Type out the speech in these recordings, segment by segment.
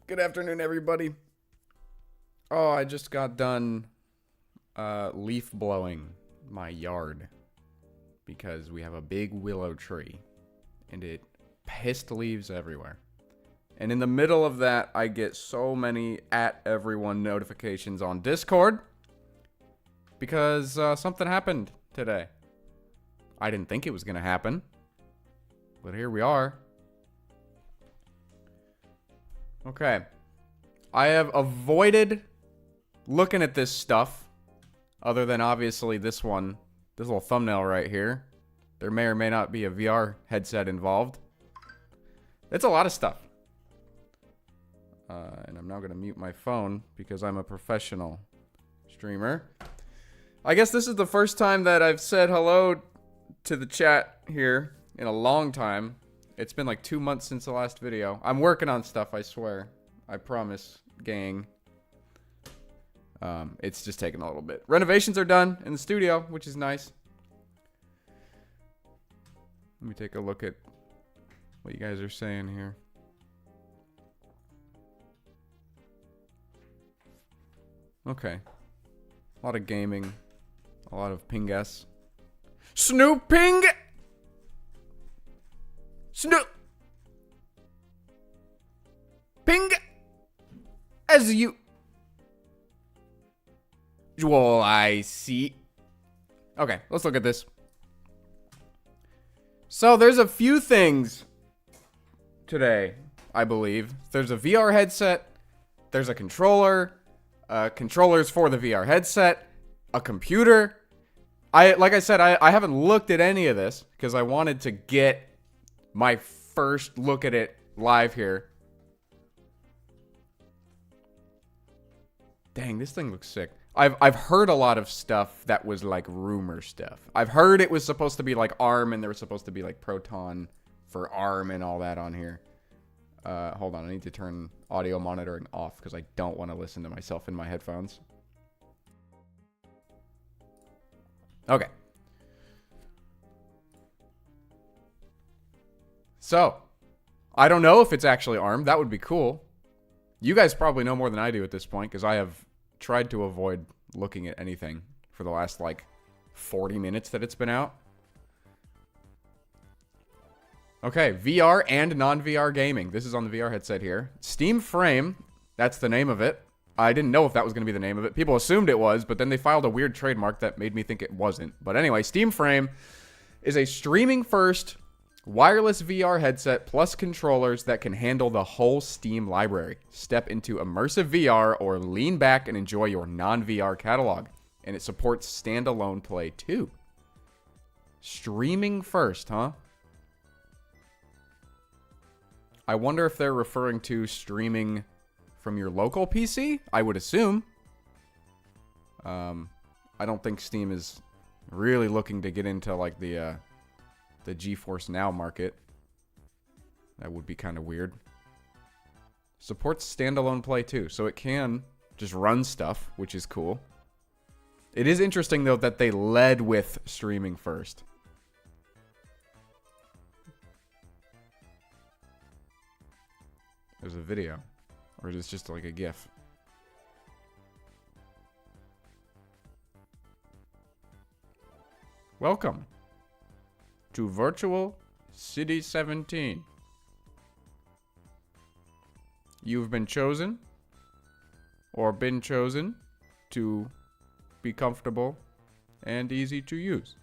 Good afternoon, everybody. Oh, I just got done leaf blowing my yard because we have a big willow tree and it pissed leaves everywhere. And in the middle of that, I get so many @everyone notifications on Discord because something happened today. I didn't think it was going to happen, but here we are. Okay. I have avoided looking at this stuff, other than obviously this one, this little thumbnail right here. There may or may not be a VR headset involved. It's a lot of stuff. And I'm now going to mute my phone because I'm a professional streamer. I guess this is the first time that I've said hello to the chat here in a long time. It's been like 2 months since the last video. I'm working on stuff, I swear. I promise, gang. It's just taking a little bit. Renovations are done in the studio, which is nice. Let me take a look at what you guys are saying here. Okay. A lot of gaming. A lot of ping-s. Snooping! Snoop! Ping! As you... Well, I see. Okay, let's look at this. So, there's a few things today, I believe. There's a VR headset. There's a controller. Controllers for the VR headset. A computer. Like I said, I haven't looked at any of this because I wanted to get my first look at it live here. Dang, this thing looks sick. I've heard a lot of stuff that was like rumor stuff. I've heard it was supposed to be like ARM and there was supposed to be like Proton for ARM and all that on here. Hold on, I need to turn audio monitoring off because I don't want to listen to myself in my headphones. Okay. So, I don't know if it's actually ARM. That would be cool. You guys probably know more than I do at this point because I have tried to avoid looking at anything for the last, like, 40 minutes that it's been out. Okay, VR and non-VR gaming. This is on the VR headset here. Steam Frame, that's the name of it. I didn't know if that was going to be the name of it. People assumed it was, but then they filed a weird trademark that made me think it wasn't. But anyway, Steam Frame is a streaming-first wireless VR headset plus controllers that can handle the whole Steam library. Step into immersive VR or lean back and enjoy your non-VR catalog. And it supports standalone play too. Streaming first, huh? I wonder if they're referring to streaming from your local PC? I would assume. I don't think Steam is really looking to get into like the GeForce Now market. That would be kind of weird. Supports standalone play too, so it can just run stuff, which is cool. It is interesting though that they led with streaming first. There's a video, or is this just like a GIF? Welcome to Virtual City 17. You've been chosen to be comfortable and easy to use.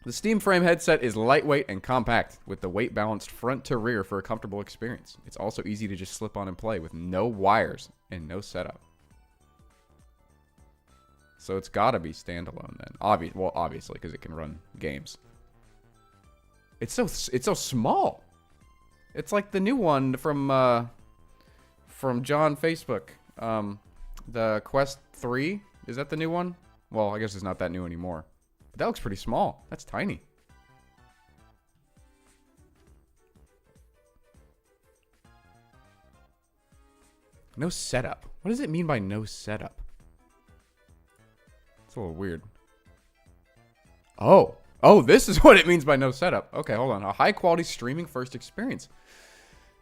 The Steam Frame headset is lightweight and compact with the weight balanced front to rear for a comfortable experience. It's also easy to just slip on and play with no wires and no setup. So it's got to be standalone then. Obviously, because it can run games. It's so small. It's like the new one from John Facebook. The Quest 3. Is that the new one? Well, I guess it's not that new anymore. But that looks pretty small. That's tiny. No setup. What does it mean by no setup? It's a little weird. Oh, this is what it means by no setup. Okay, hold on. A high-quality streaming-first experience.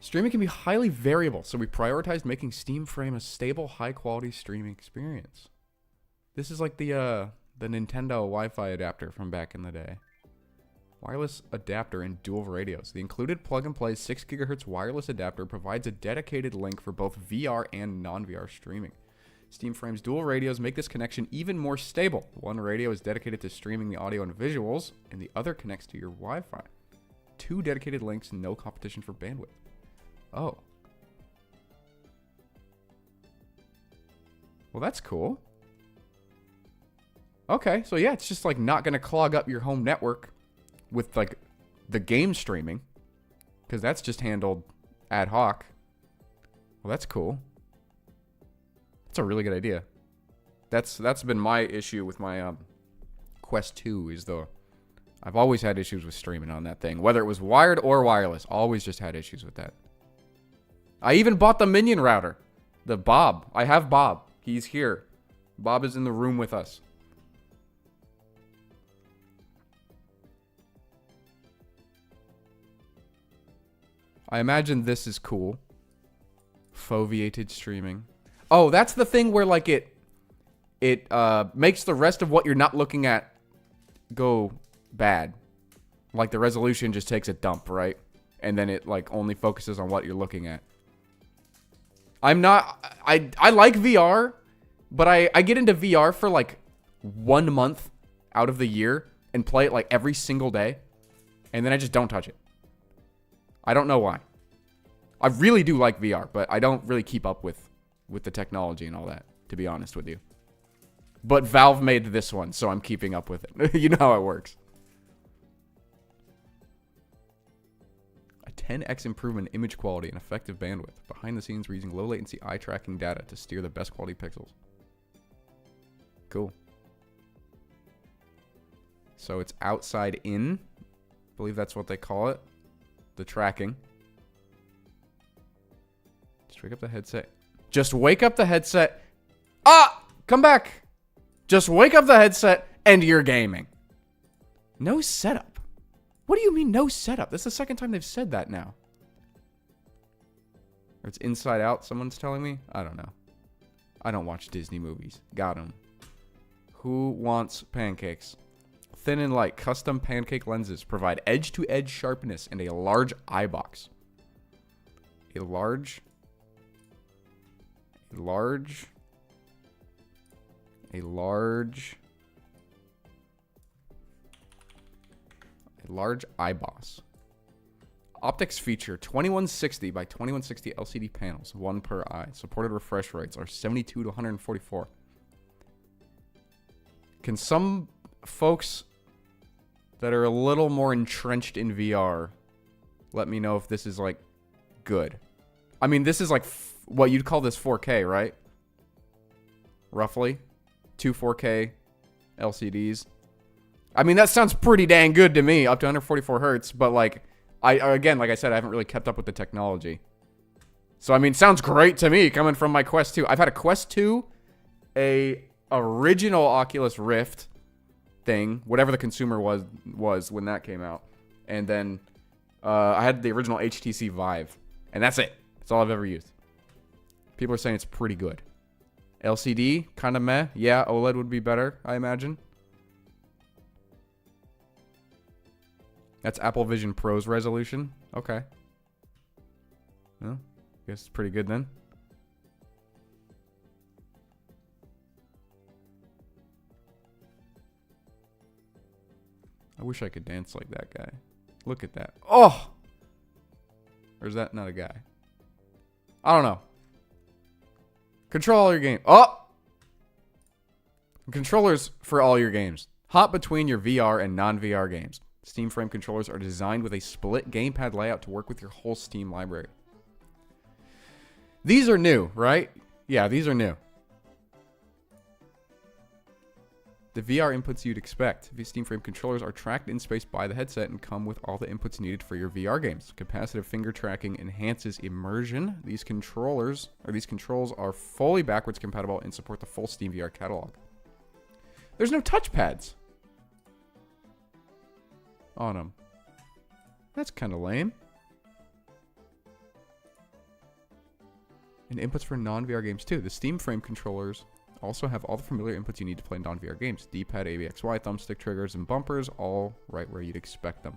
Streaming can be highly variable, so we prioritized making Steam Frame a stable, high-quality streaming experience. This is like the Nintendo Wi-Fi adapter from back in the day. Wireless adapter and dual radios. The included plug-and-play 6 GHz wireless adapter provides a dedicated link for both VR and non-VR streaming. Steam Frame's dual radios make this connection even more stable. One radio is dedicated to streaming the audio and visuals, and the other connects to your Wi-Fi. 2 dedicated links, no competition for bandwidth. Oh. Well, that's cool. Okay, so yeah, it's just like not going to clog up your home network with like the game streaming, because that's just handled ad hoc. Well, that's cool. That's a really good idea. That's been my issue with my Quest 2 is I've always had issues with streaming on that thing, whether it was wired or wireless. Always just had issues with that. I even bought the Minion router, the Bob. I have Bob. He's here. Bob is in the room with us. I imagine this is cool. Foveated streaming. Oh, that's the thing where like it makes the rest of what you're not looking at go bad. Like the resolution just takes a dump, right? And then it like only focuses on what you're looking at. I like VR, but I get into VR for like 1 month out of the year and play it like every single day. And then I just don't touch it. I don't know why. I really do like VR, but I don't really keep up with the technology and all that, to be honest with you. But Valve made this one, so I'm keeping up with it. You know how it works. A 10x improvement in image quality and effective bandwidth. Behind the scenes, we're using low latency eye tracking data to steer the best quality pixels. Cool. So it's outside in. I believe that's what they call it. The tracking. Just wake up the headset. Just wake up the headset. Ah! Come back. Just wake up the headset and you're gaming. No setup. What do you mean no setup? That's the second time they've said that now. Or it's inside out, someone's telling me? I don't know. I don't watch Disney movies. Got 'em. Who wants pancakes? Thin and light custom pancake lenses provide edge-to-edge sharpness and a large eye box. A large eye boss. Optics feature 2160 by 2160 LCD panels, one per eye. Supported refresh rates are 72 to 144. Can some folks that are a little more entrenched in VR let me know if this is like good? I mean, this is like what you'd call this 4K, right? Roughly 2 4K LCDs. I mean, that sounds pretty dang good to me, up to 144 hertz, but like again, like I said, I haven't really kept up with the technology. So I mean, sounds great to me coming from my Quest 2. I've had a Quest 2, a original Oculus Rift thing, whatever the consumer was when that came out. And then I had the original HTC Vive, and that's it. That's all I've ever used. People are saying it's pretty good. LCD, kind of meh. Yeah, OLED would be better, I imagine. That's Apple Vision Pro's resolution. Okay. Well, I guess it's pretty good then. I wish I could dance like that guy. Look at that. Oh! Or is that not a guy? I don't know. Control all your games. Oh! Controllers for all your games. Hop between your VR and non-VR games. Steam Frame controllers are designed with a split gamepad layout to work with your whole Steam library. These are new, right? Yeah, these are new. The VR inputs you'd expect. These Steam Frame controllers are tracked in space by the headset and come with all the inputs needed for your VR games. Capacitive finger tracking enhances immersion. These controls are fully backwards compatible and support the full Steam VR catalog. There's no touchpads on them. That's kind of lame. And inputs for non-VR games too. The Steam Frame controllers also have all the familiar inputs you need to play non-VR games. D-pad, ABXY, thumbstick, triggers, and bumpers, all right where you'd expect them.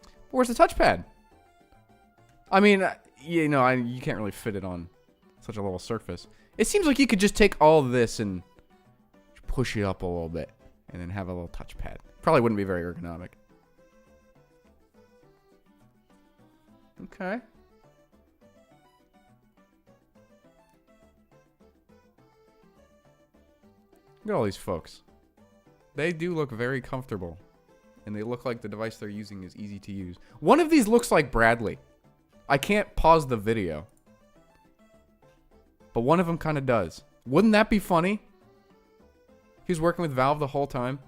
But where's the touchpad? I mean, you know, you can't really fit it on such a little surface. It seems like you could just take all of this and push it up a little bit and then have a little touchpad. Probably wouldn't be very ergonomic. Okay. Look at all these folks. They do look very comfortable. And they look like the device they're using is easy to use. One of these looks like Bradley. I can't pause the video. But one of them kind of does. Wouldn't that be funny? He was working with Valve the whole time.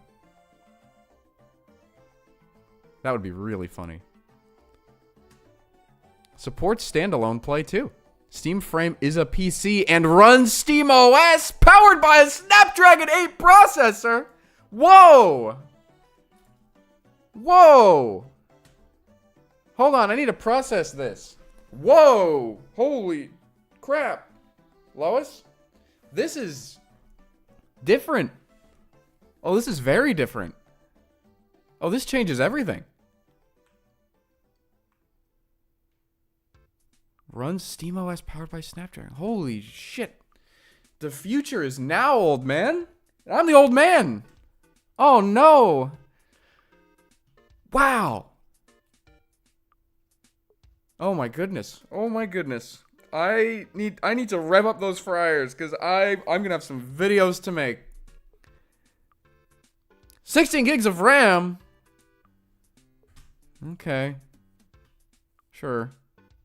That would be really funny. Supports standalone play too. Steam Frame is a PC and runs SteamOS powered by a Snapdragon 8 processor. Whoa! Whoa! Hold on, I need to process this. Whoa! Holy crap. Lois? This is different. Oh, this is very different. Oh, this changes everything. Runs SteamOS powered by Snapdragon. Holy shit. The future is now, old man. I'm the old man. Oh, no. Wow. Oh, my goodness. Oh, my goodness. I need to rev up those fryers because I'm going to have some videos to make. 16 gigs of RAM. Okay. Sure.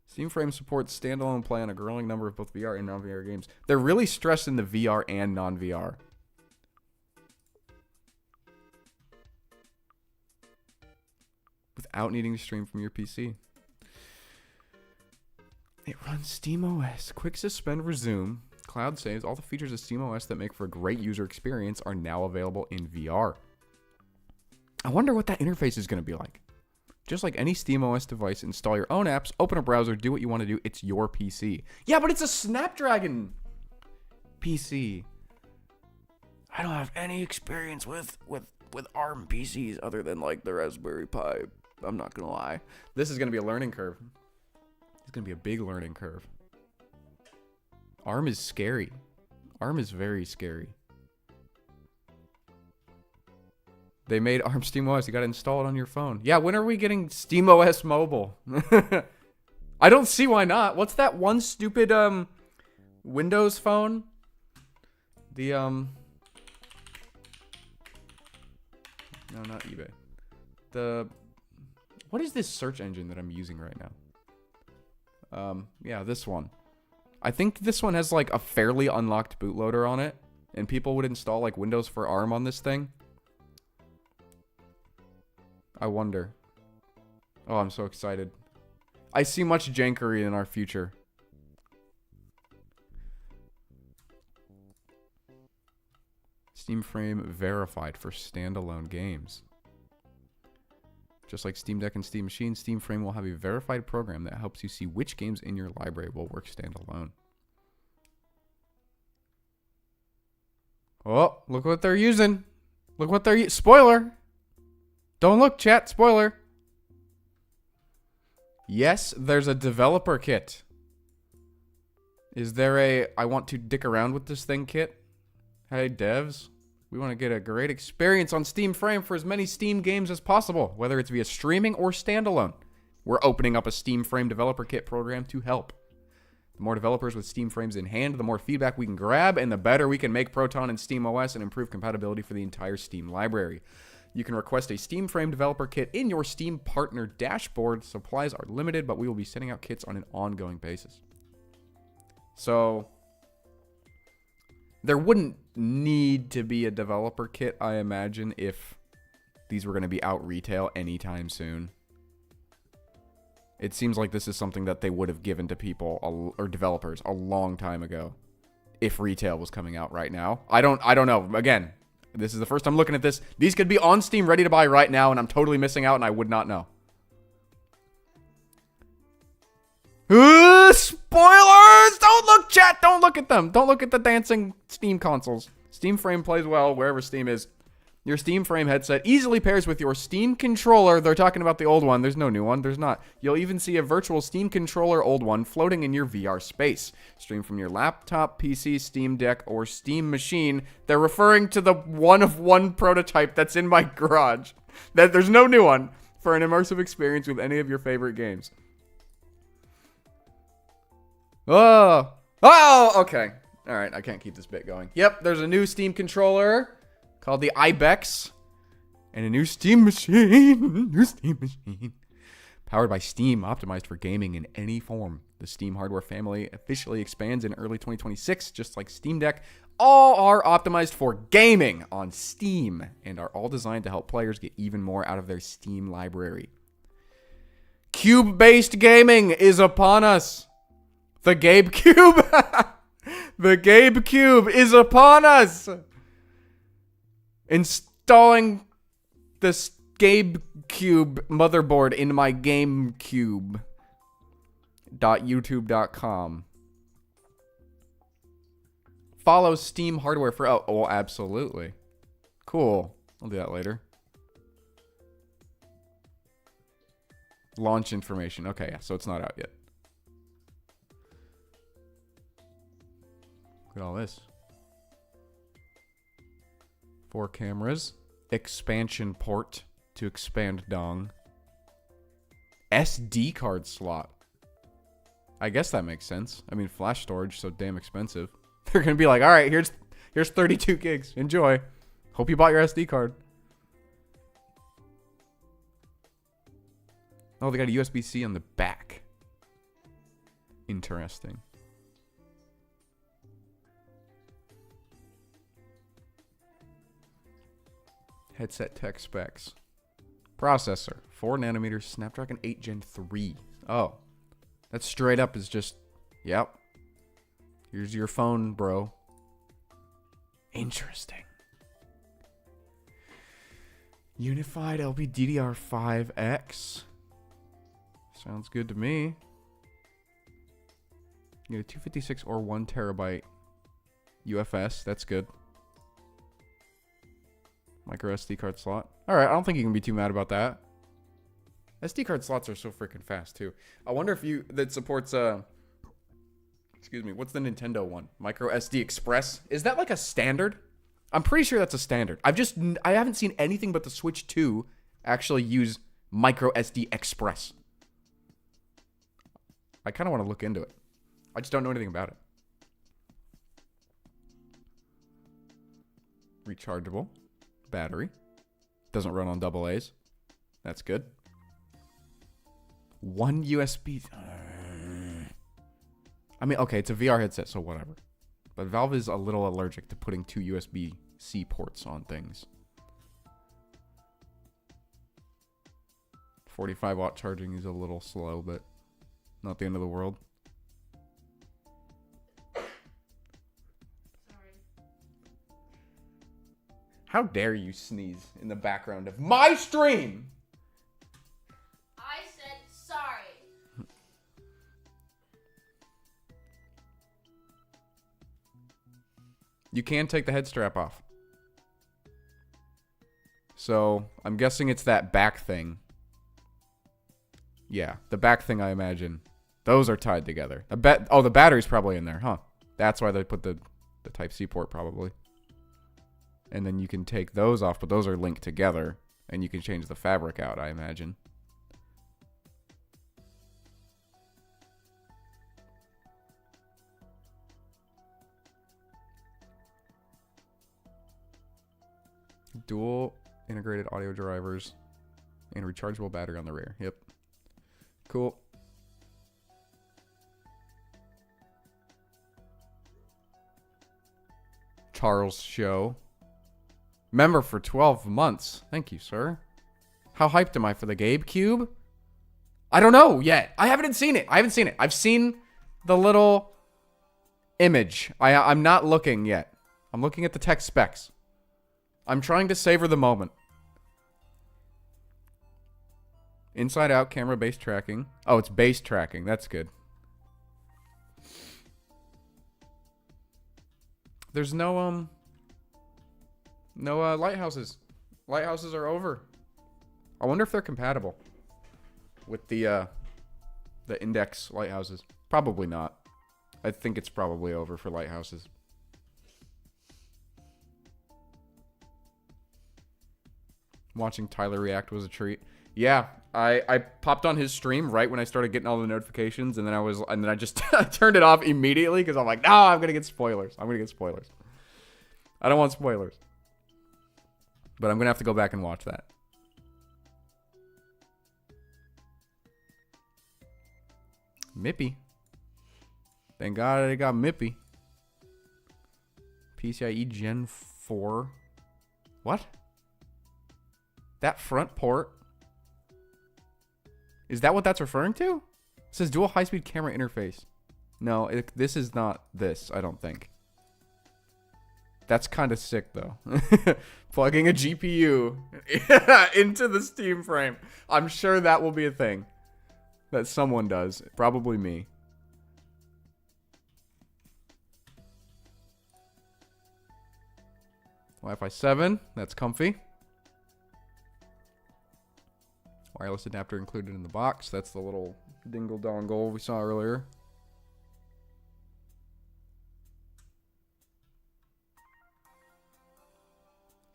Steam Frame supports standalone play on a growing number of both VR and non-VR games. They're really stressing the VR and non-VR. Without needing to stream from your PC. It runs SteamOS. Quick suspend, resume. Cloud saves. All the features of SteamOS that make for a great user experience are now available in VR. I wonder what that interface is going to be like. Just like any SteamOS device, install your own apps, open a browser, do what you want to do. It's your PC. Yeah, but it's a Snapdragon PC. I don't have any experience with ARM PCs other than like the Raspberry Pi. I'm not going to lie. This is going to be a learning curve. It's going to be a big learning curve. ARM is scary. ARM is very scary. They made ARM SteamOS. You got to install it on your phone. Yeah, when are we getting SteamOS mobile? I don't see why not. What's that one stupid Windows phone? The no, not eBay. What is this search engine that I'm using right now? Yeah, this one. I think this one has like a fairly unlocked bootloader on it, and people would install like Windows for ARM on this thing. I wonder. Oh, I'm so excited. I see much jankery in our future. Steam Frame verified for standalone games. Just like Steam Deck and Steam Machine, Steam Frame will have a verified program that helps you see which games in your library will work standalone. Oh, look what they're using. Look what they're spoiler. Don't look, chat. Spoiler. Yes, there's a developer kit. Is there a I want to dick around with this thing kit? Hey, devs. We want to get a great experience on Steam Frame for as many Steam games as possible, whether it's via streaming or standalone. We're opening up a Steam Frame developer kit program to help. The more developers with Steam Frames in hand, the more feedback we can grab, and the better we can make Proton and SteamOS and improve compatibility for the entire Steam library. You can request a Steam Frame developer kit in your Steam partner dashboard. Supplies are limited, but we will be sending out kits on an ongoing basis. So there wouldn't need to be a developer kit, I imagine, if these were going to be out retail anytime soon. It seems like this is something that they would have given to people or developers a long time ago if retail was coming out right now. I don't know. Again, this is the first time looking at this. These could be on Steam ready to buy right now, and I'm totally missing out, and I would not know. Spoilers! them. Don't look at the dancing Steam consoles. Steam Frame plays well wherever Steam is. Your Steam Frame headset easily pairs with your Steam controller. They're talking about the old one. There's no new one. There's not. You'll even see a virtual Steam controller old one floating in your VR space. Stream from your laptop, PC, Steam Deck, or Steam machine. They're referring to the one-of-one prototype that's in my garage. There's no new one for an immersive experience with any of your favorite games. Oh, okay. All right, I can't keep this bit going. Yep, there's a new Steam controller called the Ibex, and a new Steam machine. Powered by Steam, optimized for gaming in any form. The Steam hardware family officially expands in early 2026, just like Steam Deck. All are optimized for gaming on Steam, and are all designed to help players get even more out of their Steam library. Cube-based gaming is upon us. The Gabe Cube. The Gabe Cube is upon us. Installing this Gabe Cube motherboard in my GameCube.youtube.com. Follow Steam hardware for... Oh, absolutely. Cool. I'll do that later. Launch information. Okay, yeah, so it's not out yet. Look at all this. 4 cameras. Expansion port to expand dong. SD card slot. I guess that makes sense. I mean, flash storage, so damn expensive. They're going to be like, all right, here's 32 gigs. Enjoy. Hope you bought your SD card. Oh, they got a USB-C on the back. Interesting. Headset tech specs. Processor. 4 nanometers, Snapdragon 8 Gen 3. Oh. That straight up is just... Yep. Here's your phone, bro. Interesting. Unified LPDDR5X. Sounds good to me. You get a 256 or 1 terabyte UFS. That's good. Micro SD card slot. Alright, I don't think you can be too mad about that. SD card slots are so freaking fast, too. I wonder if that supports, excuse me, what's the Nintendo one? Micro SD Express? Is that like a standard? I'm pretty sure that's a standard. I haven't seen anything but the Switch 2 actually use Micro SD Express. I kind of want to look into it. I just don't know anything about it. Rechargeable. Battery. Doesn't run on AA's. That's good. 1 USB. I mean, okay, it's a VR headset, so whatever. But Valve is a little allergic to putting 2 USB-C ports on things. 45-watt charging is a little slow, but not the end of the world. How dare you sneeze in the background of my stream? I said sorry. You can take the head strap off. So, I'm guessing it's that back thing. Yeah, the back thing, I imagine. Those are tied together. Oh, the battery's probably in there, huh? That's why they put the Type-C port, probably. And then you can take those off, but those are linked together. And you can change the fabric out, I imagine. Dual integrated audio drivers and rechargeable battery on the rear. Yep. Cool. Charles Show. Member for 12 months. Thank you, sir. How hyped am I for the Gabe Cube? I don't know yet. I haven't seen it. I've seen the little image. I'm not looking yet. I'm looking at the tech specs. I'm trying to savor the moment. Inside out camera base tracking. Oh, it's base tracking. That's good. There's no lighthouses. Lighthouses are over. I wonder if they're compatible with the index lighthouses. Probably not. I think it's probably over for lighthouses. Watching Tyler react was a treat. Yeah, I popped on his stream right when I started getting all the notifications, and then I just turned it off immediately because I'm like, no, I'm gonna get spoilers. I don't want spoilers. But I'm gonna have to go back and watch that. Mippy. Thank God I got Mippy. PCIe Gen 4. What? That front port? Is that what that's referring to? It says dual high-speed camera interface. No, this is not this, I don't think. That's kind of sick, though. Plugging a GPU into the Steam frame. I'm sure that will be a thing that someone does. Probably me. Wi-Fi 7. That's comfy. Wireless adapter included in the box. That's the little dingle dongle we saw earlier.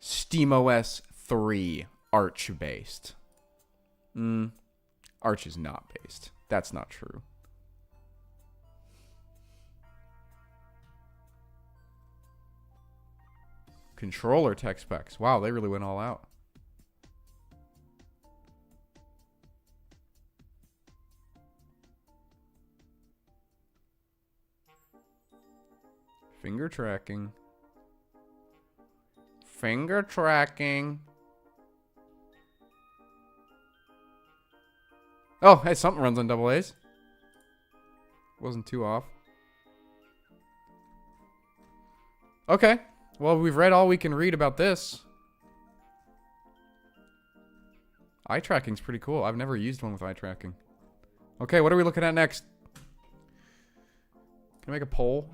SteamOS 3 Arch based. Arch is not based. That's not true. Controller tech specs. Wow, they really went all out. Finger tracking. Finger tracking. Oh, hey, something runs on double A's. Wasn't too off. Okay. Well, we've read all we can read about this. Eye tracking's pretty cool. I've never used one with eye tracking. Okay, what are we looking at next? Can I make a poll?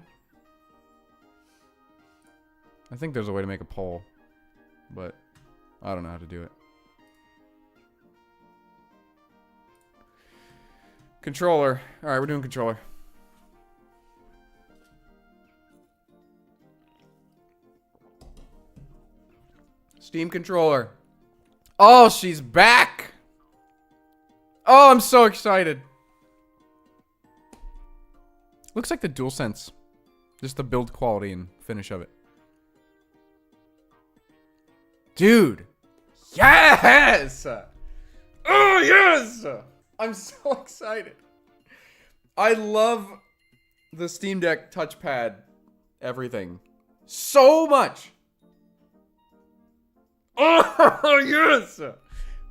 I think there's a way to make a poll, but I don't know how to do it. Controller. All right, we're doing controller. Steam controller. Oh, she's back. Oh, I'm so excited. Looks like the DualSense. Just the build quality and finish of it. Dude. Yes! Oh, yes! I'm so excited. I love the Steam Deck touchpad everything so much. Oh, yes!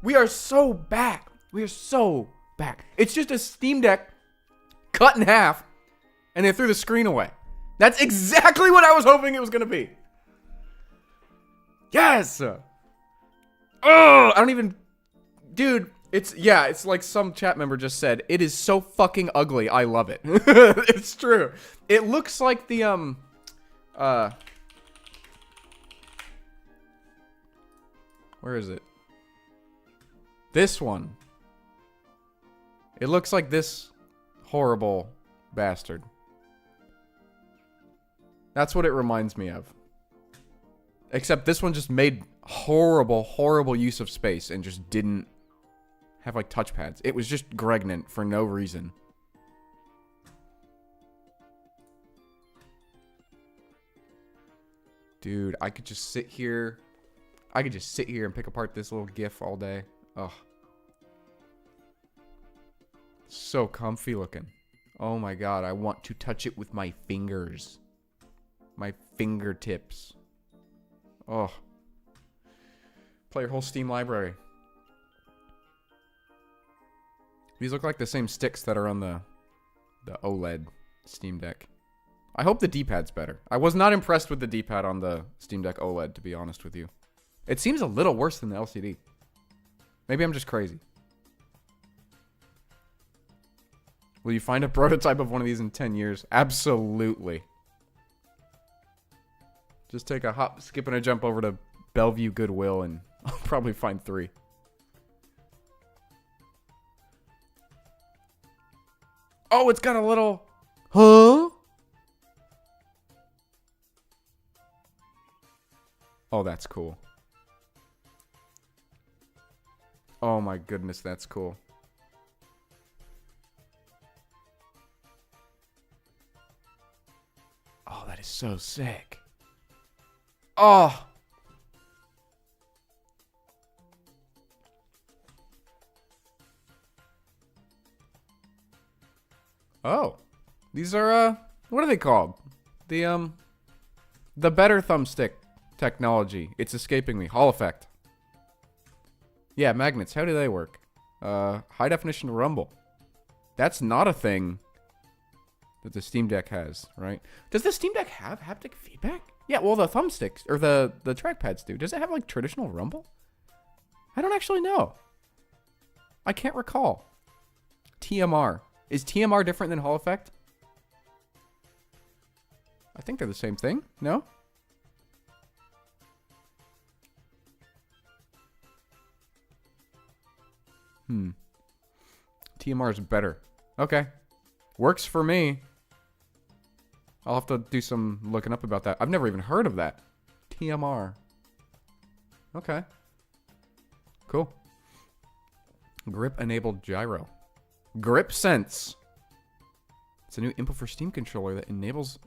We are so back. We are so back. It's just a Steam Deck cut in half, and they threw the screen away. That's exactly what I was hoping it was going to be. Yes! Oh, I don't even... Dude, it's like some chat member just said. It is so fucking ugly. I love it. It's true. It looks like the, where is it? This one. It looks like this horrible bastard. That's what it reminds me of. Except this one just made horrible, horrible use of space and just didn't have, like, touchpads. It was just Gregnant for no reason. Dude, I could just sit here. I could just sit here and pick apart this little GIF all day. Ugh. So comfy looking. Oh my god, I want to touch it with my fingers. My fingertips. Oh. Play your whole Steam library. These look like the same sticks that are on the OLED Steam Deck. I hope the D-pad's better. I was not impressed with the D-pad on the Steam Deck OLED, to be honest with you. It seems a little worse than the LCD. Maybe I'm just crazy. Will you find a prototype of one of these in 10 years? Absolutely. Just take a hop, skip, and a jump over to Bellevue Goodwill, and I'll probably find 3. Oh, it's got a little... Huh? Oh, that's cool. Oh my goodness, that's cool. Oh, that is so sick. Oh. Oh. These are, what are they called? The better thumbstick technology. It's escaping me. Hall effect. Yeah, magnets. How do they work? High definition rumble. That's not a thing that the Steam Deck has, right? Does the Steam Deck have haptic feedback? Yeah, well, the thumbsticks, or the trackpads do. Does it have, like, traditional rumble? I don't actually know. I can't recall. TMR. Is TMR different than Hall effect? I think they're the same thing. No? TMR is better. Okay. Works for me. I'll have to do some looking up about that. I've never even heard of that. TMR. Okay. Cool. Grip-enabled gyro. Grip Sense. It's a new input for Steam controller that enables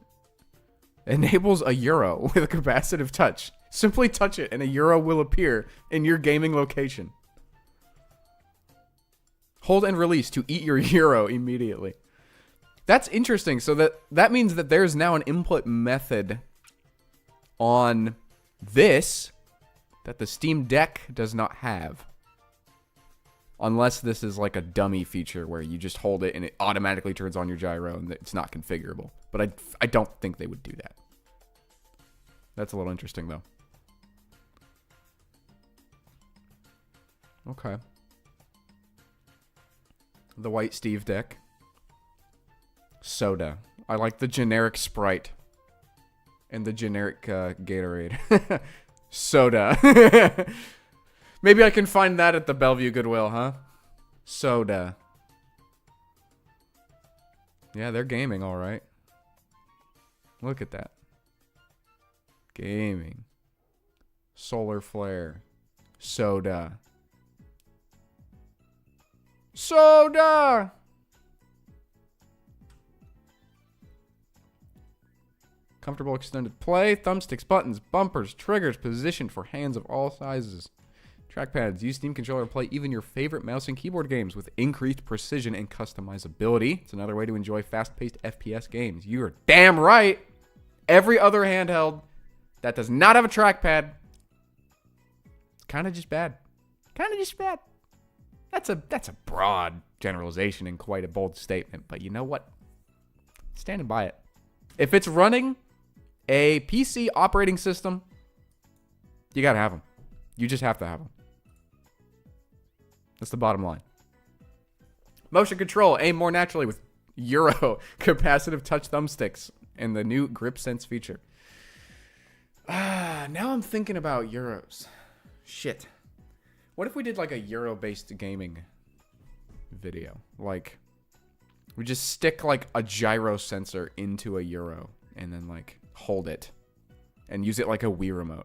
a gyro with a capacitive touch. Simply touch it and a gyro will appear in your gaming location. Hold and release to eat your gyro immediately. That's interesting. So that means that there's now an input method on this that the Steam Deck does not have. Unless this is like a dummy feature where you just hold it and it automatically turns on your gyro and it's not configurable. But I don't think they would do that. That's a little interesting though. Okay. The White Steve deck. Soda. I like the generic Sprite. And the generic Gatorade. Soda. Maybe I can find that at the Bellevue Goodwill, huh? Soda. Yeah, they're gaming, all right. Look at that. Gaming. Solar Flare. Soda. Soda! Comfortable extended play. Thumbsticks, buttons, bumpers, triggers positioned for hands of all sizes. Trackpads. Use Steam controller to play even your favorite mouse and keyboard games with increased precision and customizability. It's another way to enjoy fast-paced FPS games. You're damn right. Every other handheld that does not have a trackpad, it's kind of just bad. Kind of just bad. That's a broad generalization and quite a bold statement, but you know what? Standing by it. If it's running a PC operating system, you gotta have them. You just have to have them. That's the bottom line. Motion control. Aim more naturally with Euro capacitive touch thumbsticks and the new grip sense feature. Now I'm thinking about Euros. Shit. What if we did like a Euro-based gaming video? Like, we just stick like a gyro sensor into a Euro and then like hold it and use it like a Wii remote.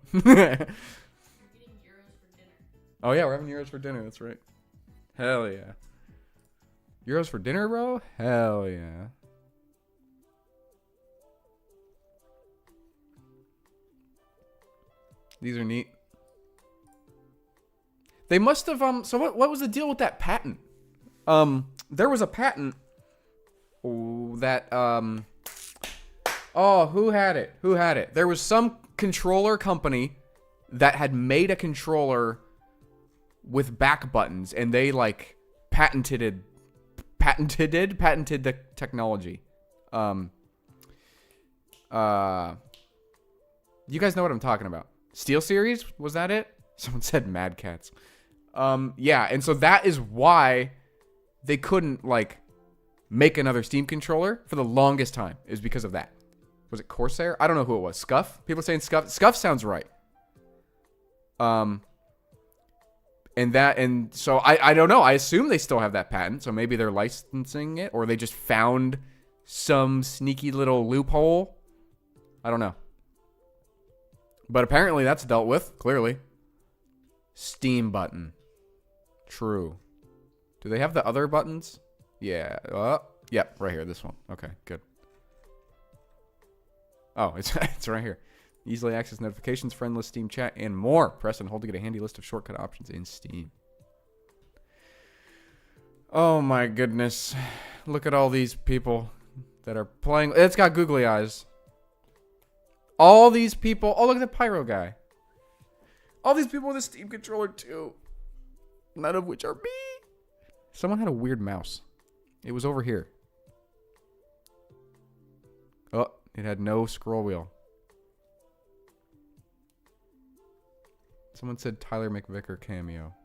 Oh yeah, we're having Euros for dinner. That's right. Hell yeah. Euros for dinner, bro? Hell yeah. These are neat. They must have, so what was the deal with that patent? There was a patent that, oh, who had it? Who had it? There was some controller company that had made a controller with back buttons, and they, like, patented the technology. You guys know what I'm talking about. Steel Series? Was that it? Someone said Mad Cats. Yeah, and so that is why they couldn't, like, make another Steam controller for the longest time, is because of that. Was it Corsair? I don't know who it was. Scuff? People saying Scuff. Scuff sounds right. And so I don't know. I assume they still have that patent. So maybe they're licensing it, or they just found some sneaky little loophole. I don't know. But apparently that's dealt with, clearly. Steam button. True. Do they have the other buttons? Yeah. Yep, right here. This one. Okay, good. Oh, it's right here. Easily access notifications, friend list, Steam chat, and more. Press and hold to get a handy list of shortcut options in Steam. Oh my goodness. Look at all these people that are playing. It's got googly eyes. All these people. Oh, look at the pyro guy. All these people with a Steam controller too. None of which are me. Someone had a weird mouse. It was over here. Oh, it had no scroll wheel. Someone said Tyler McVicker cameo.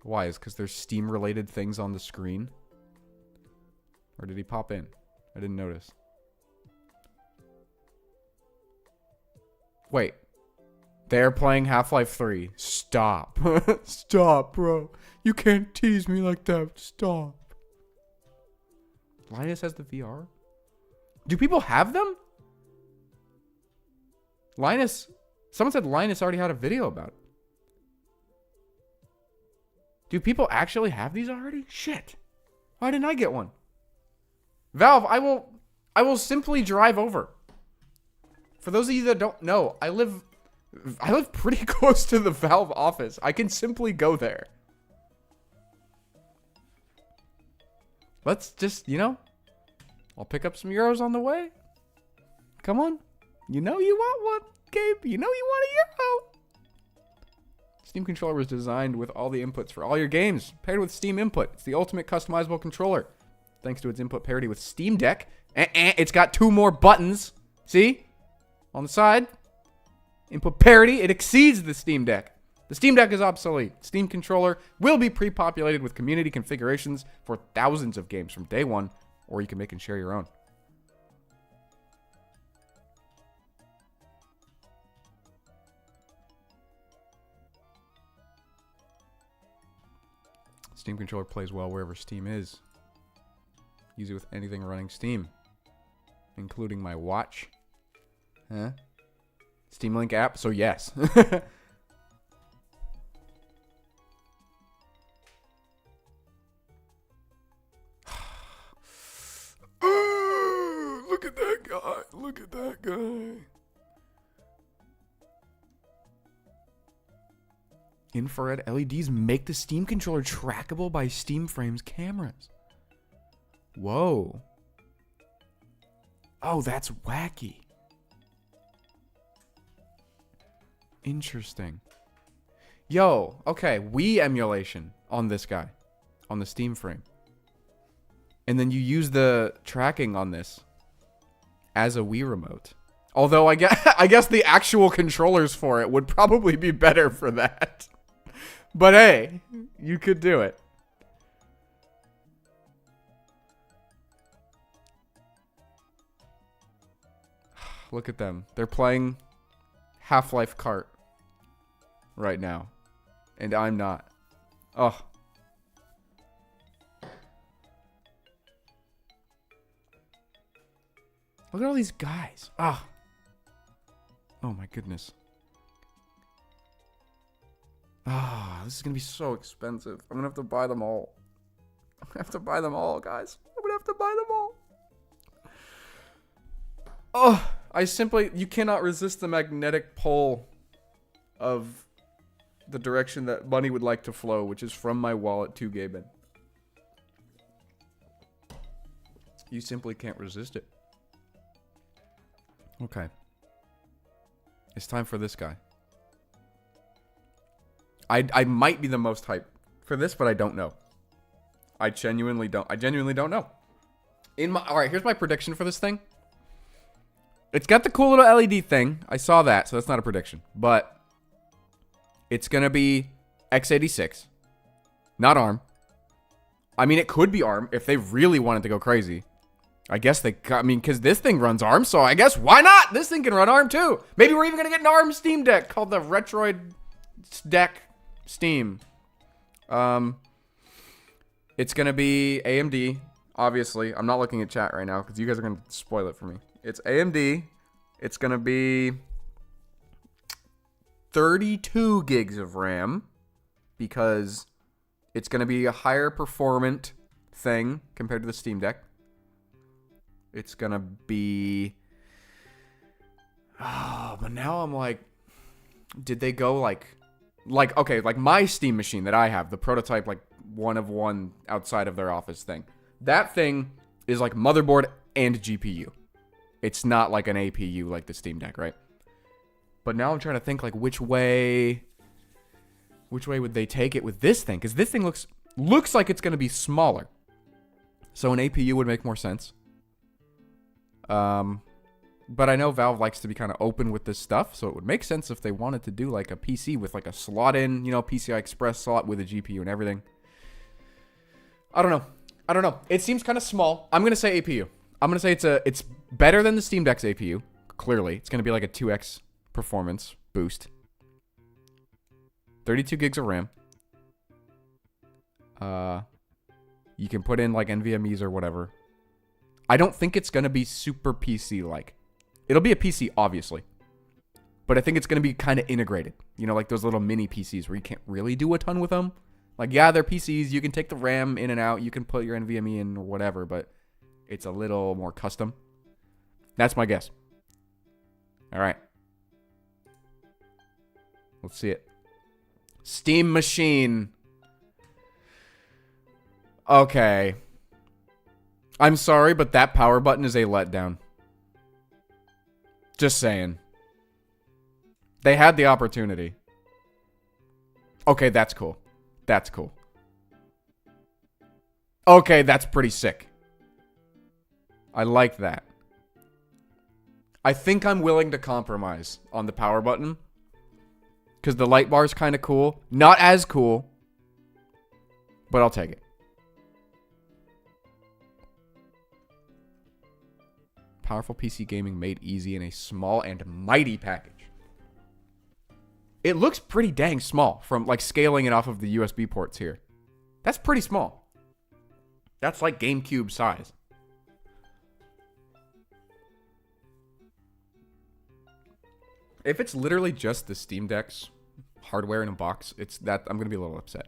Why? Is because there's Steam-related things on the screen? Or did he pop in? I didn't notice. Wait. They're playing Half-Life 3. Stop. Stop, bro. You can't tease me like that. Stop. Linus has the VR? Do people have them? Linus... Someone said Linus already had a video about it. Do people actually have these already? Shit. Why didn't I get one? Valve, I will simply drive over. For those of you that don't know, I live pretty close to the Valve office. I can simply go there. Let's just, I'll pick up some euros on the way. Come on. You know you want one, Gabe. You know you want a euro. Steam controller was designed with all the inputs for all your games, paired with Steam Input. It's the ultimate customizable controller. Thanks to its input parity with Steam Deck, it's got 2 more buttons. See? On the side. Input parity, it exceeds the Steam Deck. The Steam Deck is obsolete. Steam controller will be pre-populated with community configurations for thousands of games from day one, or you can make and share your own. Steam controller plays well wherever Steam is. Use it with anything running Steam, including my watch. Huh? Steam Link app? So yes. Look at that guy. Look at that guy. Infrared LEDs make the Steam controller trackable by Steam Frame's cameras. Whoa. Oh, that's wacky. Interesting. Yo, okay, Wii emulation on this guy. On the Steam Frame. And then you use the tracking on this as a Wii remote. Although I guess the actual controllers for it would probably be better for that. But hey, you could do it. Look at them. They're playing Half-Life Kart right now. And I'm not. Oh. Look at all these guys. Ah. Oh my goodness. Ah, this is going to be so expensive. I'm going to have to buy them all. I'm going to have to buy them all, guys. I'm going to have to buy them all. Oh, you cannot resist the magnetic pull of the direction that money would like to flow, which is from my wallet to Gaben. You simply can't resist it. Okay. It's time for this guy. I might be the most hyped for this, but I don't know. I genuinely don't know. Alright, here's my prediction for this thing. It's got the cool little LED thing. I saw that, so that's not a prediction. But it's going to be x86. Not ARM. I mean, it could be ARM if they really wanted to go crazy. I guess I mean, because this thing runs ARM, so I guess why not? This thing can run ARM too. Maybe we're even going to get an ARM Steam Deck called the Retroid Deck Steam. It's going to be AMD, obviously. I'm not looking at chat right now because you guys are going to spoil it for me. It's AMD. It's going to be 32 gigs of RAM because it's going to be a higher performant thing compared to the Steam Deck. It's going to be... Oh, but now I'm like... Did they go like, okay, like my Steam machine that I have, the prototype, like one of one outside of their office thing. That thing is like motherboard and GPU. It's not like an APU like the Steam Deck, right? But now I'm trying to think like which way would they take it with this thing? Because this thing looks like it's going to be smaller. So an APU would make more sense. But I know Valve likes to be kind of open with this stuff, so it would make sense if they wanted to do like a PC with like a slot in, PCI Express slot with a GPU and everything. I don't know. It seems kind of small. I'm going to say APU. I'm going to say it's better than the Steam Deck's APU. Clearly, it's going to be like a 2x performance boost. 32 gigs of RAM. You can put in like NVMe's or whatever. I don't think it's going to be super PC-like. It'll be a PC, obviously. But I think it's going to be kind of integrated. Like those little mini PCs where you can't really do a ton with them. Like, yeah, they're PCs. You can take the RAM in and out. You can put your NVMe in or whatever. But it's a little more custom. That's my guess. All right. Let's see it. Steam Machine. Okay. I'm sorry, but that power button is a letdown. Just saying. They had the opportunity. Okay, that's cool. That's cool. Okay, that's pretty sick. I like that. I think I'm willing to compromise on the power button. Because the light bar is kind of cool. Not as cool. But I'll take it. Powerful PC gaming made easy in a small and mighty package. It looks pretty dang small from like scaling it off of the USB ports here. That's pretty small. That's like GameCube size. If it's literally just the Steam Deck's hardware in a box, I'm going to be a little upset.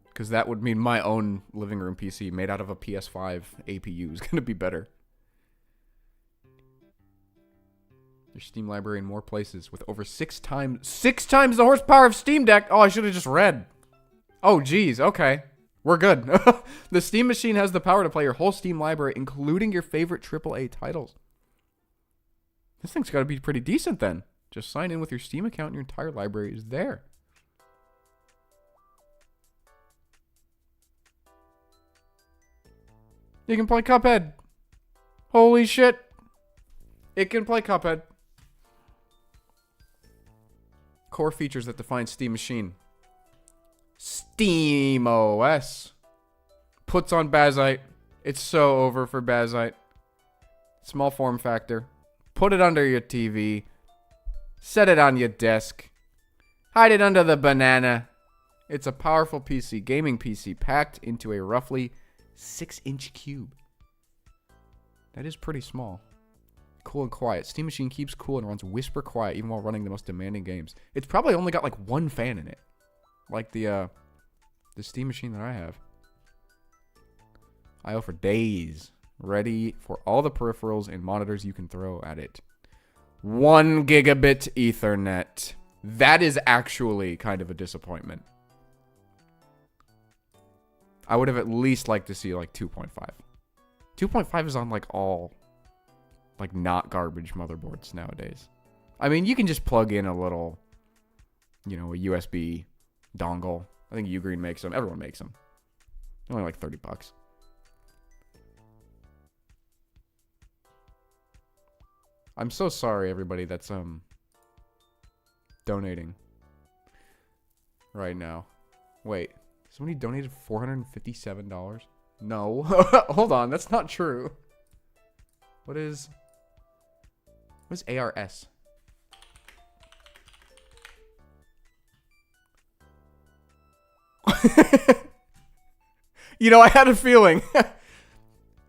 Because that would mean my own living room PC made out of a PS5 APU is going to be better. There's Steam library in more places with over 6 times the horsepower of Steam Deck. Oh, I should have just read. Oh, geez. Okay. We're good. The Steam Machine has the power to play your whole Steam library, including your favorite AAA titles. This thing's got to be pretty decent then. Just sign in with your Steam account and your entire library is there. You can play Cuphead. Holy shit. It can play Cuphead. Core features that define Steam Machine. Steam OS. Puts on Bazite. It's so over for Bazite. Small form factor. Put it under your TV. Set it on your desk. Hide it under the banana. It's a powerful PC, gaming PC, packed into a roughly 6-inch cube. That is pretty small. Cool and quiet. Steam Machine keeps cool and runs whisper quiet even while running the most demanding games. It's probably only got like one fan in it. Like the Steam Machine that I have. I.O. for days. Ready for all the peripherals and monitors you can throw at it. 1 gigabit Ethernet. That is actually kind of a disappointment. I would have at least liked to see like 2.5. 2.5 is on like all like not garbage motherboards nowadays. I mean, you can just plug in a little, a USB dongle. I think Ugreen makes them. Everyone makes them. They're only like $30. I'm so sorry, everybody that's donating right now. Wait, somebody donated $457? No. Hold on, that's not true. What is ARS? You know, I had a feeling.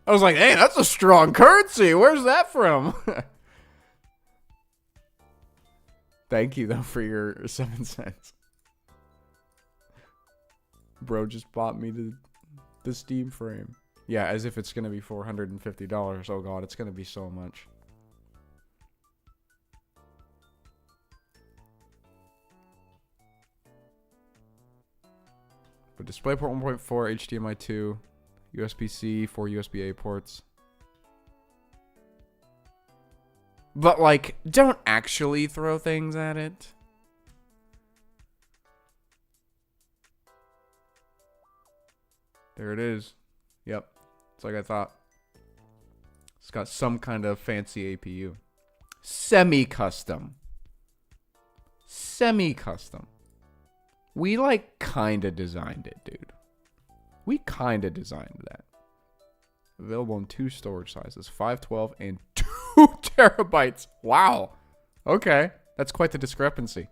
I was like, hey, that's a strong currency. Where's that from? Thank you, though, for your 7 cents. Bro just bought me the Steam frame. Yeah, as if it's going to be $450. Oh, God, it's going to be so much. But DisplayPort 1.4, HDMI 2, USB-C, 4 USB-A ports. But, like, don't actually throw things at it. There it is. Yep. It's like I thought. It's got some kind of fancy APU. Semi-custom. Semi-custom. We, like, kind of designed it, dude. We kind of designed that. Available in 2 storage sizes. 512 and 2 terabytes. Wow. Okay. That's quite the discrepancy.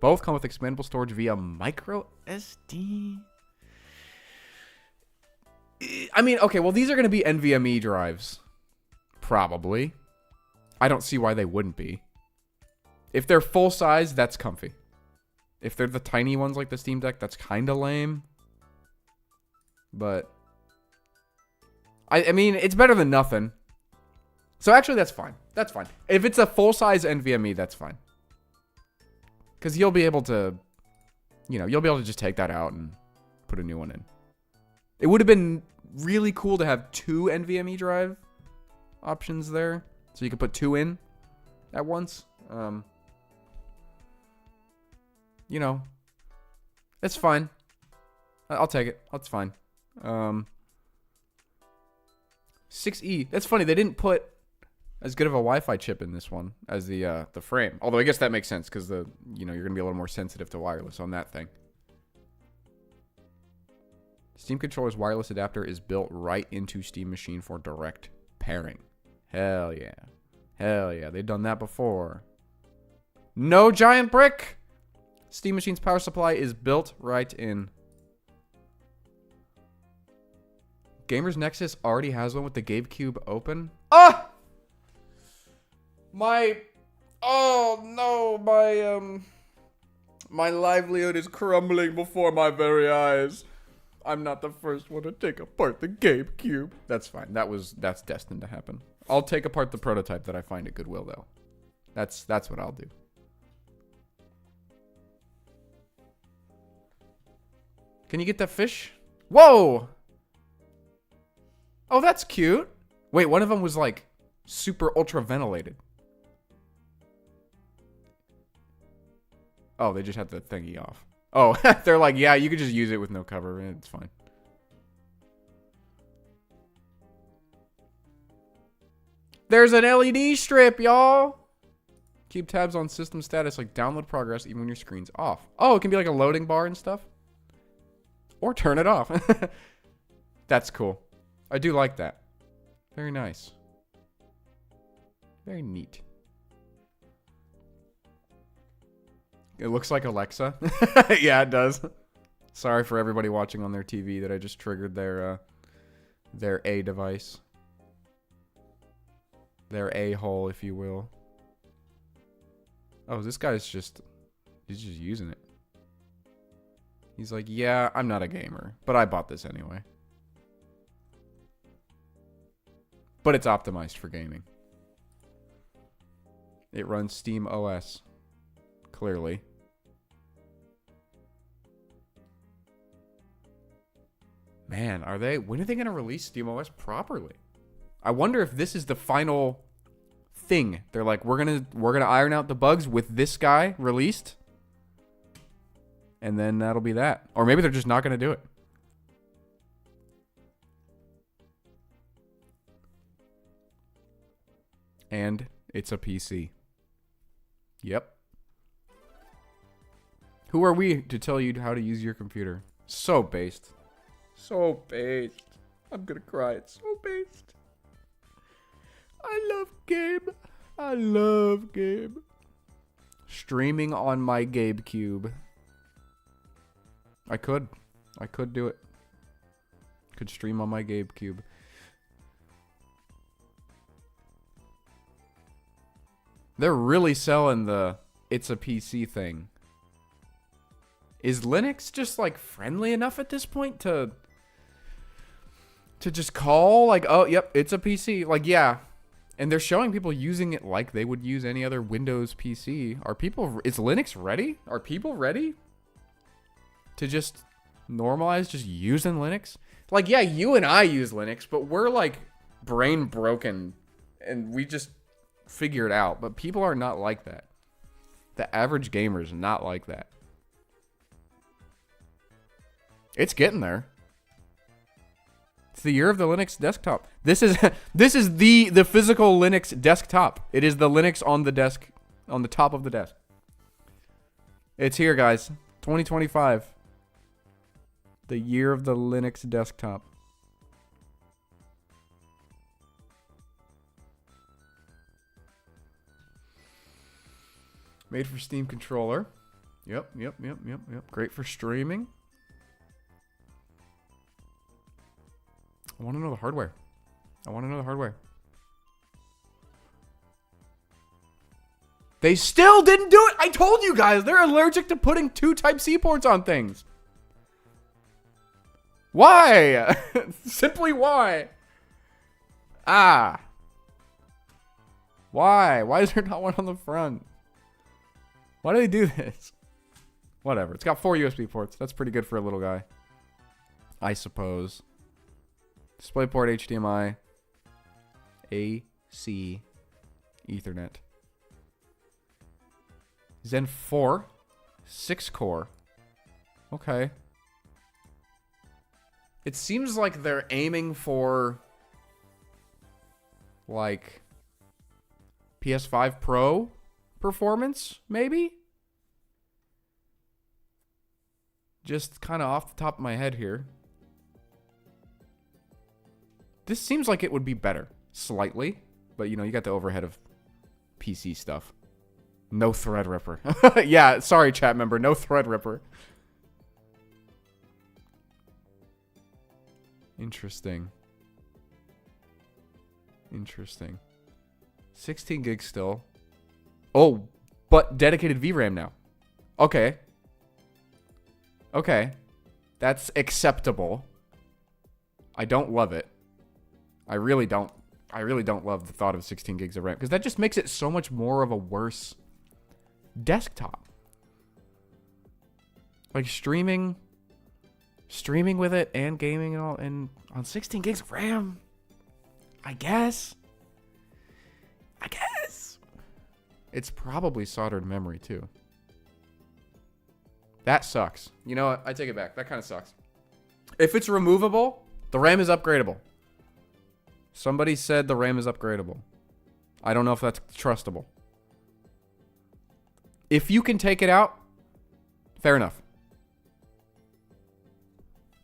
Both come with expandable storage via micro SD. I mean, okay, well, these are going to be NVMe drives. Probably. I don't see why they wouldn't be. If they're full size, that's comfy. If they're the tiny ones like the Steam Deck, that's kind of lame. But I mean, it's better than nothing. So actually, that's fine. That's fine. If it's a full-size NVMe, that's fine. Because you'll be able to, you'll be able to just take that out and put a new one in. It would have been really cool to have 2 NVMe drive options there. So you could put 2 in at once. It's fine. I'll take it. That's fine. 6E. That's funny. They didn't put as good of a Wi-Fi chip in this one as the frame. Although I guess that makes sense because you're gonna be a little more sensitive to wireless on that thing. Steam Controller's wireless adapter is built right into Steam Machine for direct pairing. Hell yeah. Hell yeah. They've done that before. No giant brick! Steam Machine's power supply is built right in. Gamers Nexus already has one with the GameCube open. Ah! Oh no, my livelihood is crumbling before my very eyes. I'm not the first one to take apart the GameCube. That's fine. That's destined to happen. I'll take apart the prototype that I find at Goodwill, though. That's what I'll do. Can you get that fish? Whoa! Oh, that's cute. Wait, one of them was like super ultra ventilated. Oh, they just had the thingy off. Oh, they're like, yeah, you could just use it with no cover. It's fine. There's an LED strip, y'all. Keep tabs on system status, like download progress, even when your screen's off. Oh, it can be like a loading bar and stuff. Or turn it off. That's cool. I do like that. Very nice. Very neat. It looks like Alexa. Yeah, it does. Sorry for everybody watching on their TV that I just triggered their A device. Their A-hole, if you will. Oh, this guy's he's just using it. He's like, yeah, I'm not a gamer, but I bought this anyway. But it's optimized for gaming. It runs Steam OS. Clearly. Man, when are they going to release Steam OS properly? I wonder if this is the final thing. They're like, we're going to iron out the bugs with this guy released. And then that'll be that. Or maybe they're just not going to do it. And it's a PC. Yep. Who are we to tell you how to use your computer? So based. So based. I'm gonna cry. It's so based. I love Gabe. I love Gabe. Streaming on my Gabe Cube. I could do it. Could stream on my Gabe Cube. They're really selling the it's a PC thing. Is Linux just like friendly enough at this point to just call like, oh, yep, it's a PC. Like, yeah. And they're showing people using it like they would use any other Windows PC. Is Linux ready? Are people ready to just normalize just using Linux? Like, yeah, you and I use Linux, but we're like brain broken and we just figure it out. But people are not like that. The average gamer is not like that. It's getting there. It's the year of the Linux desktop. This is the physical Linux desktop. It is the Linux on the desk, on the top of the desk. It's here, guys. 2025. The year of the Linux desktop. Made for Steam controller. Yep. Great for streaming. I want to know the hardware. They still didn't do it. I told you guys, they're allergic to putting 2 Type-C ports on things. Why? Simply why? Why? Why is there not one on the front? Why do they do this? Whatever. It's got 4 USB ports. That's pretty good for a little guy, I suppose. DisplayPort, HDMI, AC, Ethernet. Zen 4, 6-core. Okay. It seems like they're aiming for like PS5 Pro performance, maybe? Just kind of off the top of my head here. This seems like it would be better, slightly, but you know, you got the overhead of PC stuff. No Threadripper. Yeah, sorry, chat member, no Threadripper. Interesting. 16 gigs still. Oh, but dedicated VRAM now. Okay. That's acceptable. I don't love it. I really don't love the thought of 16 gigs of RAM, because that just makes it so much more of a worse desktop. Like streaming with it and gaming and all, and on 16 gigs of RAM. I guess. It's probably soldered memory too. That sucks. You know what? I take it back. That kind of sucks. If it's removable, the RAM is upgradable. Somebody said the RAM is upgradable. I don't know if that's trustable. If you can take it out, fair enough.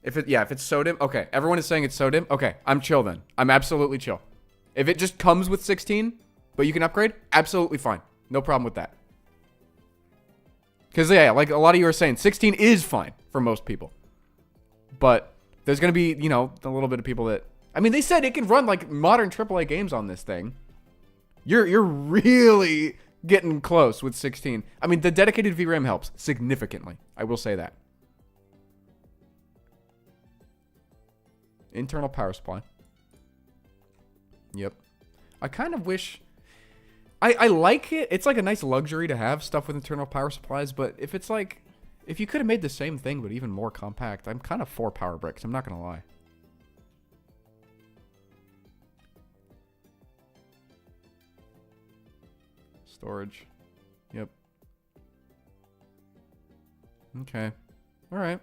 If it's SODIMM, okay. Everyone is saying it's SODIMM. Okay, I'm chill then. I'm absolutely chill. If it just comes with 16, but you can upgrade, absolutely fine. No problem with that. Because, yeah, like a lot of you are saying, 16 is fine for most people. But there's going to be, you know, a little bit of people that... I mean, they said it can run, like, modern AAA games on this thing. You're really getting close with 16. I mean, the dedicated VRAM helps significantly. I will say that. Internal power supply. Yep. I kind of wish... I like it. It's like a nice luxury to have stuff with internal power supplies, but if it's like... If you could have made the same thing, but even more compact, I'm kind of for power bricks. I'm not going to lie. Storage. Yep. Okay. All right.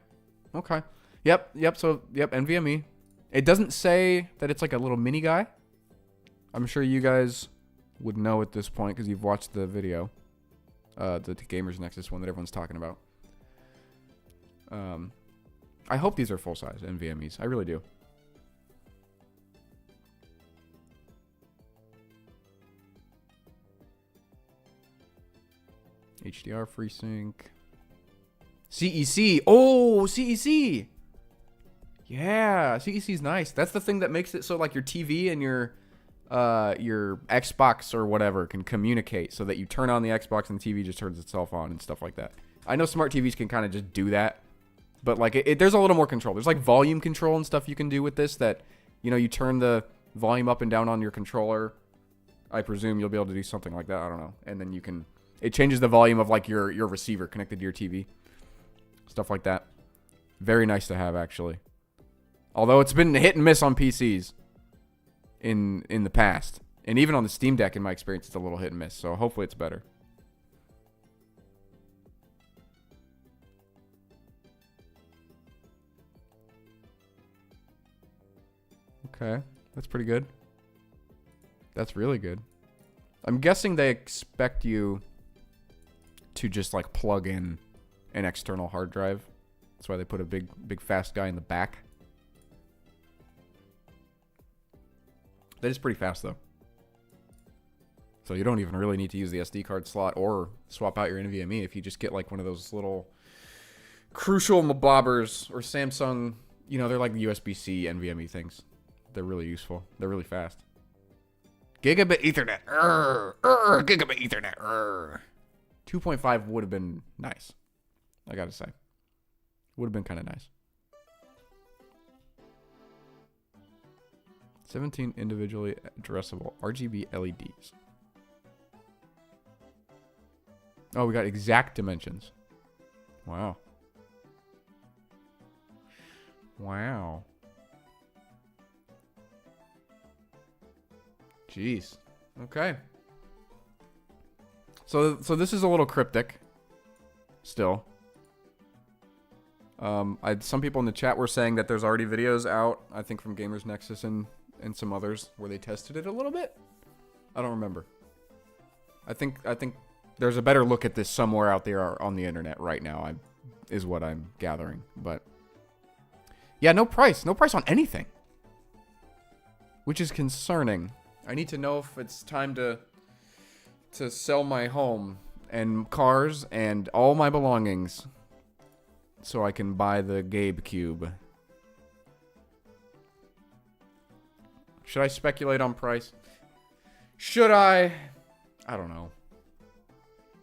Okay. Yep. So, yep, NVMe. It doesn't say that it's like a little mini guy. I'm sure you guys would know at this point because you've watched the video. The Gamers Nexus one that everyone's talking about. I hope these are full-size NVMe's. I really do. HDR FreeSync. CEC. Oh, CEC. Yeah, CEC is nice. That's the thing that makes it so like your TV and your Xbox or whatever can communicate so that you turn on the Xbox and the TV just turns itself on and stuff like that. I know smart TVs can kind of just do that, but like there's a little more control. There's like volume control and stuff you can do with this that, you know, you turn the volume up and down on your controller. I presume you'll be able to do something like that. I don't know. And then it changes the volume of like your receiver connected to your TV. Stuff like that. Very nice to have, actually. Although it's been hit and miss on PCs in the past. And even on the Steam Deck, in my experience, it's a little hit and miss. So hopefully it's better. Okay. That's pretty good. That's really good. I'm guessing they expect you to just like plug in an external hard drive. That's why they put a big fast guy in the back. That is pretty fast though. So you don't even really need to use the SD card slot or swap out your NVMe if you just get like one of those little Crucial bobbers or Samsung, you know, they're like the USB-C NVMe things. They're really useful. They're really fast. Gigabit Ethernet. Gigabit Ethernet. 2.5 would have been nice. I gotta say. Would have been kind of nice. 17 individually addressable RGB LEDs. Oh, we got exact dimensions. Wow. Wow. Jeez. Okay. So this is a little cryptic. Still. Some people in the chat were saying that there's already videos out, I think from Gamers Nexus and some others, where they tested it a little bit. I don't remember. I think there's a better look at this somewhere out there on the internet right now, is what I'm gathering. But yeah, no price on anything, which is concerning. I need to know if it's time to sell my home and cars and all my belongings so I can buy the Gabe Cube. Should I speculate on price? Should I? I don't know.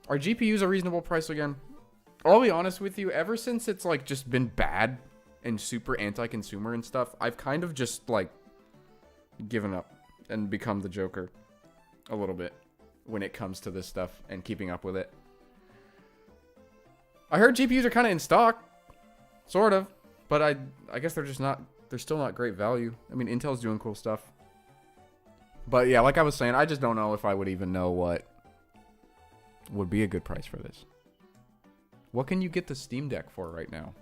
Are GPUs a reasonable price again? I'll be honest with you, ever since it's like just been bad and super anti-consumer and stuff, I've kind of just like given up and become the Joker a little bit when it comes to this stuff and keeping up with it. I heard GPUs are kind of in stock, sort of, but I guess they're still not great value. I mean, Intel's doing cool stuff. But yeah, like I was saying, I just don't know if I would even know what would be a good price for this. What can you get the Steam Deck for right now?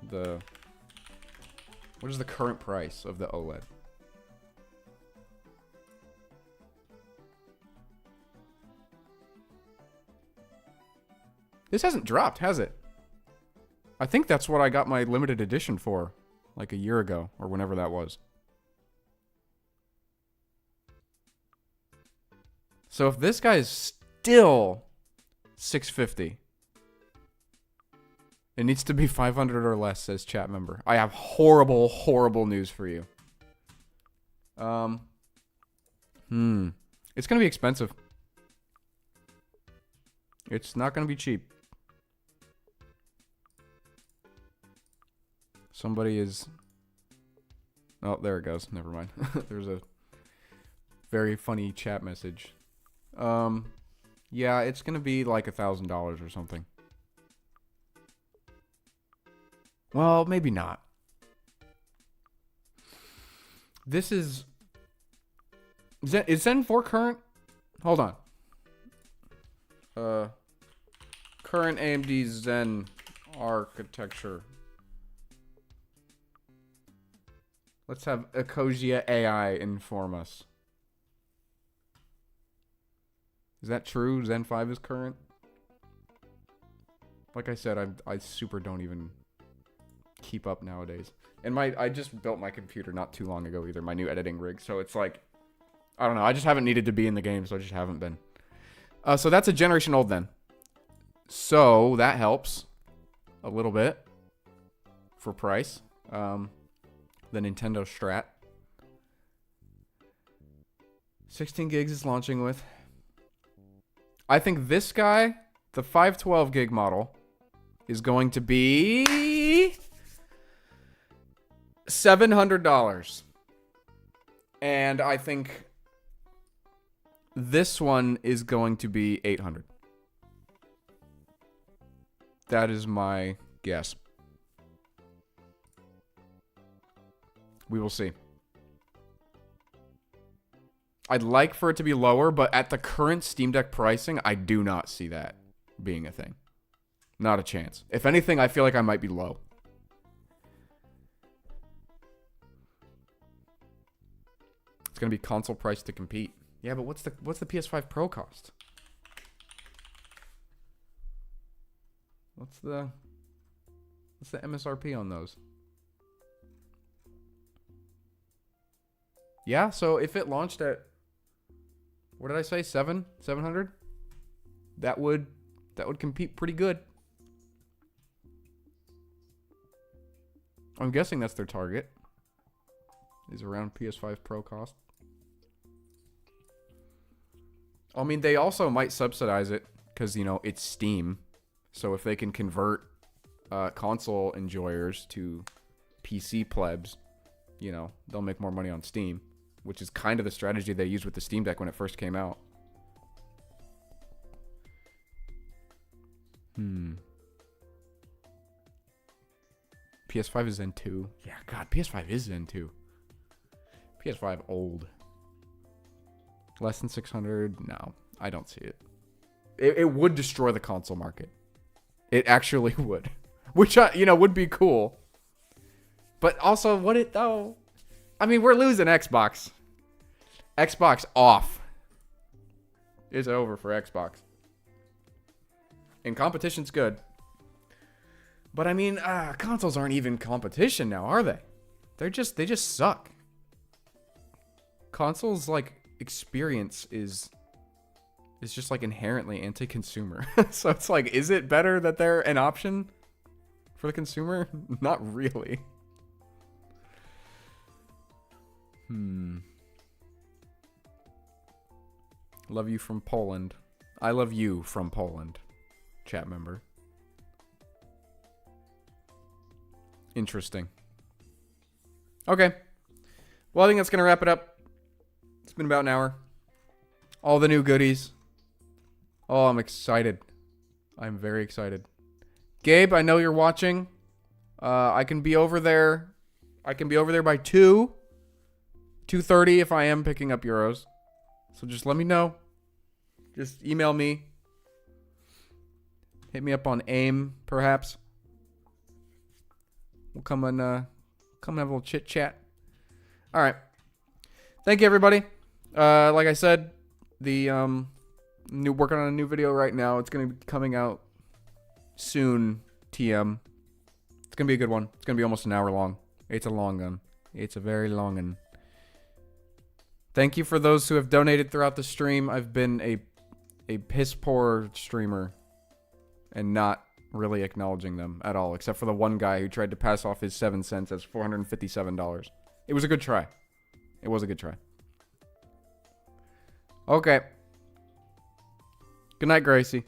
What is the current price of the OLED? This hasn't dropped, has it? I think that's what I got my limited edition for, like a year ago, or whenever that was. So if this guy is still $650, it needs to be 500 or less, says chat member. I have horrible, horrible news for you. It's gonna be expensive. It's not gonna be cheap. Somebody is... Oh, there it goes. Never mind. There's a very funny chat message. Yeah, it's gonna be like $1,000 or something. Well, maybe not. This is Zen 4 current? Hold on. Current AMD Zen architecture. Let's have Ecosia AI inform us. Is that true? Zen 5 is current? Like I said, I super don't even keep up nowadays. And I just built my computer not too long ago either, my new editing rig. So it's like, I don't know. I just haven't needed to be in the game, so I just haven't been. So that's a generation old then. So that helps a little bit for price. The Nintendo Strat. 16 gigs is launching with. I think this guy, the 512 gig model, is going to be $700. And I think this one is going to be $800. That is my guess. We will see. I'd like for it to be lower, but at the current Steam Deck pricing, I do not see that being a thing. Not a chance. If anything, I feel like I might be low. It's going to be console price to compete. Yeah, but what's the PS5 Pro cost? What's the MSRP on those? Yeah, so if it launched at, what did I say? 700? That would compete pretty good. I'm guessing that's their target. Is around PS5 Pro cost. I mean, they also might subsidize it because, you know, it's Steam. So if they can convert console enjoyers to PC plebs, you know, they'll make more money on Steam, which is kind of the strategy they used with the Steam Deck when it first came out. PS5 is Zen 2. Yeah, God, PS5 is Zen 2. PS5 old. Less than 600? No, I don't see it. It would destroy the console market. It actually would. Which, you know, would be cool. But also, would it though? I mean, we're losing Xbox. Xbox off. It's over for Xbox. And competition's good. But I mean, consoles aren't even competition now, are they? They just suck. Consoles, like, experience is just, like, inherently anti-consumer. So it's like, is it better that they're an option for the consumer? Not really. Love you from Poland. I love you from Poland. Chat member. Interesting. Okay. Well, I think that's going to wrap it up. It's been about an hour. All the new goodies. Oh, I'm excited. I'm very excited. Gabe, I know you're watching. I can be over there. I can be over there by 2:30 if I am picking up euros. So just let me know. Just email me. Hit me up on AIM, perhaps. We'll come and have a little chit chat. All right. Thank you, everybody. Like I said, the working on a new video right now. It's gonna be coming out soon. TM. It's gonna be a good one. It's gonna be almost an hour long. It's a long one. It's a very long one. Thank you for those who have donated throughout the stream. I've been a piss poor streamer and not really acknowledging them at all, except for the one guy who tried to pass off his 7 cents as $457. It was a good try. It was a good try. Okay. Good night, Gracie.